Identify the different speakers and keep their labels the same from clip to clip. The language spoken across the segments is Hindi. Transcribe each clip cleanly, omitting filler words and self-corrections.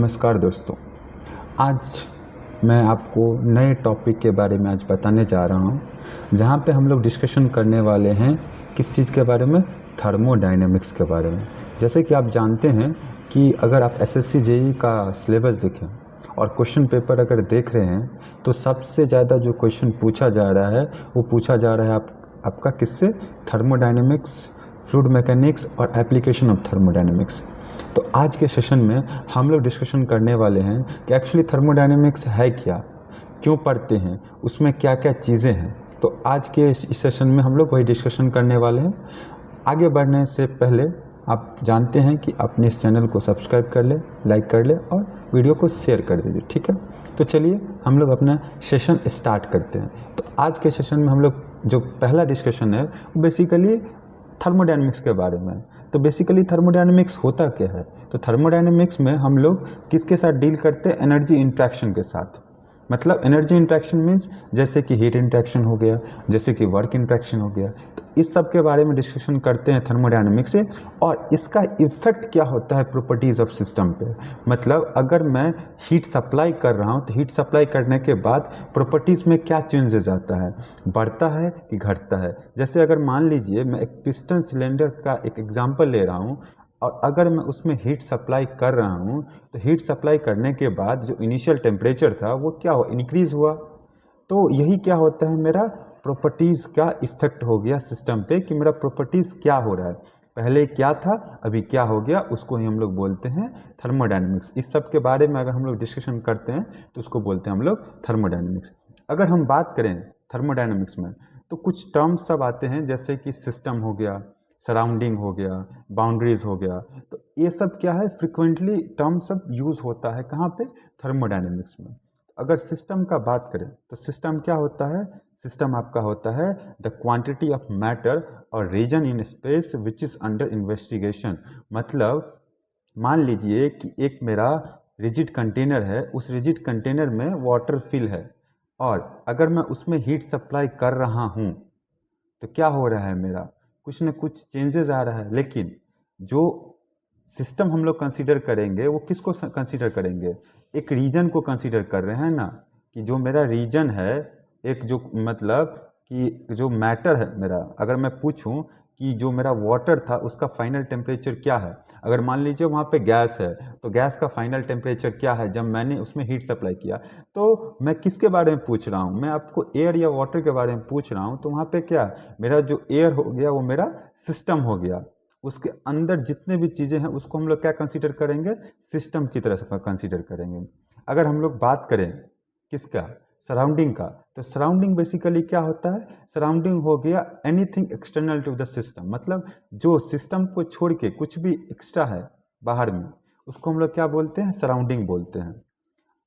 Speaker 1: नमस्कार दोस्तों। आज मैं आपको नए टॉपिक के बारे में आज बताने जा रहा हूँ, जहाँ पे हम लोग डिस्कशन करने वाले हैं किस चीज़ के बारे में, थर्मोडायनेमिक्स के बारे में। जैसे कि आप जानते हैं कि अगर आप एसएससी जेईई का सिलेबस देखें और क्वेश्चन पेपर अगर देख रहे हैं तो सबसे ज़्यादा जो क्वेश्चन पूछा जा रहा है वो पूछा जा रहा है आपका किससे, थर्मोडायनेमिक्स, फ्लूइड मैकेनिक्स और एप्लीकेशन ऑफ थर्मोडायनेमिक्स। तो आज के सेशन में हम लोग डिस्कशन करने वाले हैं कि एक्चुअली थर्मोडायनेमिक्स है क्या, क्यों पढ़ते हैं, उसमें क्या क्या चीज़ें हैं। तो आज के इस सेशन में हम लोग वही डिस्कशन करने वाले हैं। आगे बढ़ने से पहले आप जानते हैं कि अपने इस चैनल को सब्सक्राइब कर ले, लाइक कर ले और वीडियो को शेयर कर दीजिए, ठीक है। तो चलिए हम लोग अपना सेशन स्टार्ट करते हैं। तो आज के सेशन में हम लोग जो पहला डिस्कशन है वो बेसिकली थर्मोडायनेमिक्स के बारे में। तो बेसिकली थर्मोडायनेमिक्स होता क्या है? तो थर्मोडायनेमिक्स में हम लोग किसके साथ डील करते हैं? एनर्जी इंट्रैक्शन के साथ। मतलब एनर्जी इंट्रैक्शन मीन्स जैसे कि हीट इंट्रैक्शन हो गया, जैसे कि वर्क इंट्रैक्शन हो गया। तो इस सब के बारे में डिस्कशन करते हैं थर्मोडायनेमिक्स से, और इसका इफेक्ट क्या होता है प्रॉपर्टीज़ ऑफ सिस्टम पे। मतलब अगर मैं हीट सप्लाई कर रहा हूँ तो हीट सप्लाई करने के बाद प्रॉपर्टीज़ में क्या चेंजेस आता है, बढ़ता है कि घटता है। जैसे अगर मान लीजिए मैं एक पिस्टन सिलेंडर का एक एग्जांपल ले रहा हूँ, और अगर मैं उसमें हीट सप्लाई कर रहा हूँ तो हीट सप्लाई करने के बाद जो इनिशियल टेम्परेचर था वो क्या हुआ, इंक्रीज़ हुआ। तो यही क्या होता है, मेरा प्रॉपर्टीज़ का इफेक्ट हो गया सिस्टम पे कि मेरा प्रॉपर्टीज़ क्या हो रहा है, पहले क्या था अभी क्या हो गया, उसको ही हम लोग बोलते हैं थर्मोडायनेमिक्स। इस सब के बारे में अगर हम लोग डिस्कशन करते हैं तो उसको बोलते हैं हम लोग थर्मोडायनेमिक्स। अगर हम बात करें थर्मोडायनेमिक्स में तो कुछ टर्म्स सब आते हैं, जैसे कि सिस्टम हो गया, सराउंडिंग हो गया, बाउंड्रीज हो गया। तो ये सब क्या है, फ्रिक्वेंटली टर्म सब यूज़ होता है कहाँ पे, थर्मोडायनेमिक्स में। अगर सिस्टम का बात करें तो सिस्टम क्या होता है, सिस्टम आपका होता है द क्वांटिटी ऑफ मैटर और region in space which is under investigation. मतलब मान लीजिए कि एक मेरा रिजिड कंटेनर है, उस रिजिड कंटेनर में वाटर फिल है, और अगर मैं उसमें हीट सप्लाई कर रहा हूँ तो क्या हो रहा है, मेरा कुछ न कुछ चेंजेस आ रहा है। लेकिन जो सिस्टम हम लोग कंसीडर करेंगे वो किसको कंसीडर करेंगे, एक रीजन को कंसीडर कर रहे हैं ना, कि जो मेरा रीजन है, एक जो मतलब कि जो मैटर है मेरा, अगर मैं पूछूं कि जो मेरा वाटर था उसका फाइनल टेम्परेचर क्या है, अगर मान लीजिए वहाँ पे गैस है तो गैस का फाइनल टेम्परेचर क्या है जब मैंने उसमें हीट सप्लाई किया। तो मैं किसके बारे में पूछ रहा हूँ, मैं आपको एयर या वाटर के बारे में पूछ रहा हूँ। तो वहाँ पे क्या, मेरा जो एयर हो गया वो मेरा सिस्टम हो गया, उसके अंदर जितने भी चीज़ें हैं उसको हम लोग क्या कंसीडर करेंगे, सिस्टम की तरह से कंसीडर करेंगे। अगर हम लोग बात करें किसका, सराउंडिंग का, तो सराउंडिंग बेसिकली क्या होता है, सराउंडिंग हो गया anything external to the system. मतलब जो सिस्टम को छोड़ के कुछ भी एक्स्ट्रा है बाहर में, उसको हम लोग क्या बोलते हैं, सराउंडिंग बोलते हैं।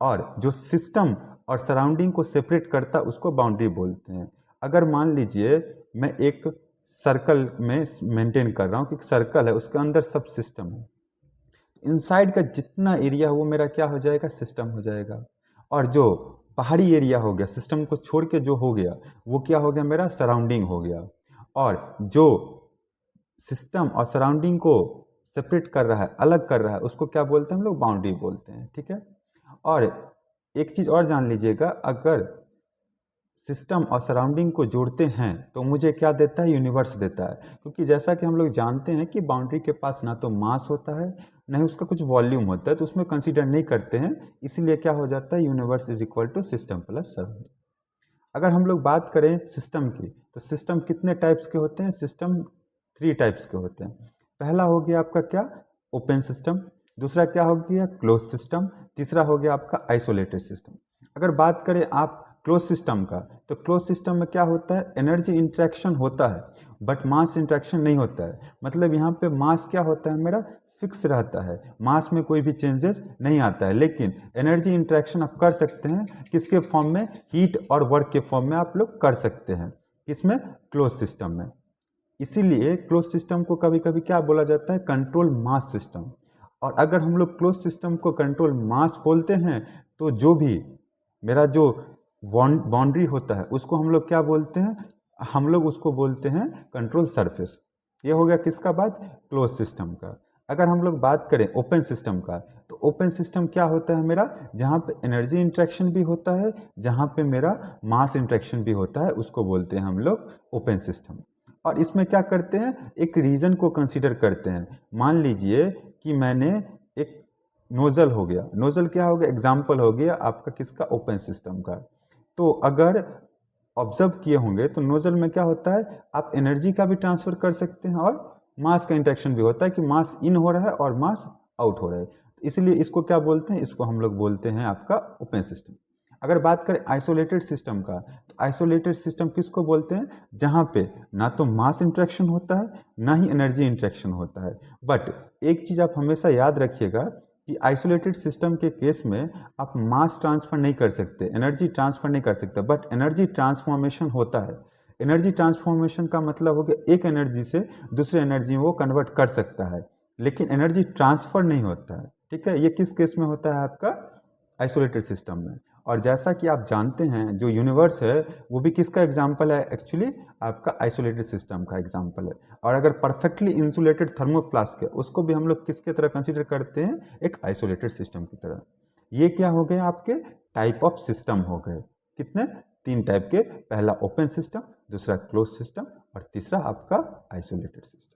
Speaker 1: और जो सिस्टम और सराउंडिंग को सेपरेट करता है उसको बाउंड्री बोलते हैं। अगर मान लीजिए मैं एक सर्कल में मेंटेन कर रहा हूँ कि सर्कल है, उसके अंदर सब सिस्टम है, इनसाइड का जितना एरिया है वो मेरा क्या हो जाएगा, सिस्टम हो जाएगा। और जो बाहरी एरिया हो गया सिस्टम को छोड़ के जो हो गया वो क्या हो गया, मेरा सराउंडिंग हो गया। और जो सिस्टम और सराउंडिंग को सेपरेट कर रहा है, अलग कर रहा है, उसको क्या बोलते हैं हम लोग, बाउंड्री बोलते हैं, ठीक है। और एक चीज़ और जान लीजिएगा, अगर सिस्टम और सराउंडिंग को जोड़ते हैं तो मुझे क्या देता है, यूनिवर्स देता है। क्योंकि जैसा कि हम लोग जानते हैं कि बाउंड्री के पास ना तो मास होता है ना ही उसका कुछ वॉल्यूम होता है, तो उसमें कंसीडर नहीं करते हैं, इसीलिए क्या हो जाता है, universe is equal to system plus surrounding. अगर हम लोग बात करें सिस्टम की, तो सिस्टम कितने टाइप्स के होते हैं, सिस्टम 3 टाइप्स के होते हैं। पहला हो गया आपका क्या, ओपन सिस्टम। दूसरा क्या हो गया, क्लोज सिस्टम। तीसरा हो गया आपका आइसोलेटेड सिस्टम। अगर बात करें आप क्लोज सिस्टम का, तो क्लोज सिस्टम में क्या होता है, एनर्जी इंट्रैक्शन होता है बट मास इंट्रैक्शन नहीं होता है। मतलब यहाँ पे मास क्या होता है, मेरा फिक्स रहता है, मास में कोई भी चेंजेस नहीं आता है। लेकिन एनर्जी इंट्रैक्शन आप कर सकते हैं किसके फॉर्म में, हीट और वर्क के फॉर्म में आप लोग कर सकते हैं, किसमें, क्लोज सिस्टम में। इसीलिए क्लोज सिस्टम को कभी कभी क्या बोला जाता है, कंट्रोल मास सिस्टम। और अगर हम लोग क्लोज सिस्टम को कंट्रोल मास बोलते हैं तो जो भी मेरा जो बाउंड्री होता है उसको हम लोग क्या बोलते हैं, हम लोग उसको बोलते हैं कंट्रोल सरफेस। ये हो गया किसका बात, क्लोज सिस्टम का। अगर हम लोग बात करें ओपन सिस्टम का, तो ओपन सिस्टम क्या होता है मेरा, जहाँ पे एनर्जी इंट्रैक्शन भी होता है, जहाँ पे मेरा मास इंट्रैक्शन भी होता है, उसको बोलते हैं हम लोग ओपन सिस्टम। और इसमें क्या करते हैं, एक रीजन को कंसीडर करते हैं। मान लीजिए कि मैंने एक नोजल हो गया, नोजल क्या हो गया, एग्जाम्पल हो गया आपका किसका, ओपन सिस्टम का। तो अगर ऑब्जर्व किए होंगे तो नोजल में क्या होता है, आप एनर्जी का भी ट्रांसफर कर सकते हैं और मास का इंट्रैक्शन भी होता है कि मास इन हो रहा है और मास आउट हो रहा है। इसलिए इसको क्या बोलते हैं, इसको हम लोग बोलते हैं आपका ओपन सिस्टम। अगर बात करें आइसोलेटेड सिस्टम का, तो आइसोलेटेड सिस्टम किसको बोलते हैं, जहाँ पे ना तो मास इंट्रैक्शन होता है ना ही एनर्जी इंट्रैक्शन होता है। बट एक चीज़ आप हमेशा याद रखिएगा कि आइसोलेटेड सिस्टम के केस में आप मास ट्रांसफर नहीं कर सकते, एनर्जी ट्रांसफर नहीं कर सकते, बट एनर्जी ट्रांसफॉर्मेशन होता है। एनर्जी ट्रांसफॉर्मेशन का मतलब हो गया एक एनर्जी से दूसरे एनर्जी में वो कन्वर्ट कर सकता है, लेकिन एनर्जी ट्रांसफर नहीं होता है। ठीक है, ये किस केस में होता है आपका, आइसोलेटेड सिस्टम में। और जैसा कि आप जानते हैं जो यूनिवर्स है वो भी किसका एग्जाम्पल है, एक्चुअली आपका आइसोलेटेड सिस्टम का एग्जाम्पल है। और अगर परफेक्टली इंसुलेटेड थर्मोफ्लास्क है उसको भी हम लोग किसके तरह कंसीडर करते हैं, एक आइसोलेटेड सिस्टम की तरह। ये क्या हो गए आपके टाइप ऑफ सिस्टम हो गए, कितने, 3 टाइप के, पहला ओपन सिस्टम, दूसरा क्लोज सिस्टम और तीसरा आपका आइसोलेटेड सिस्टम।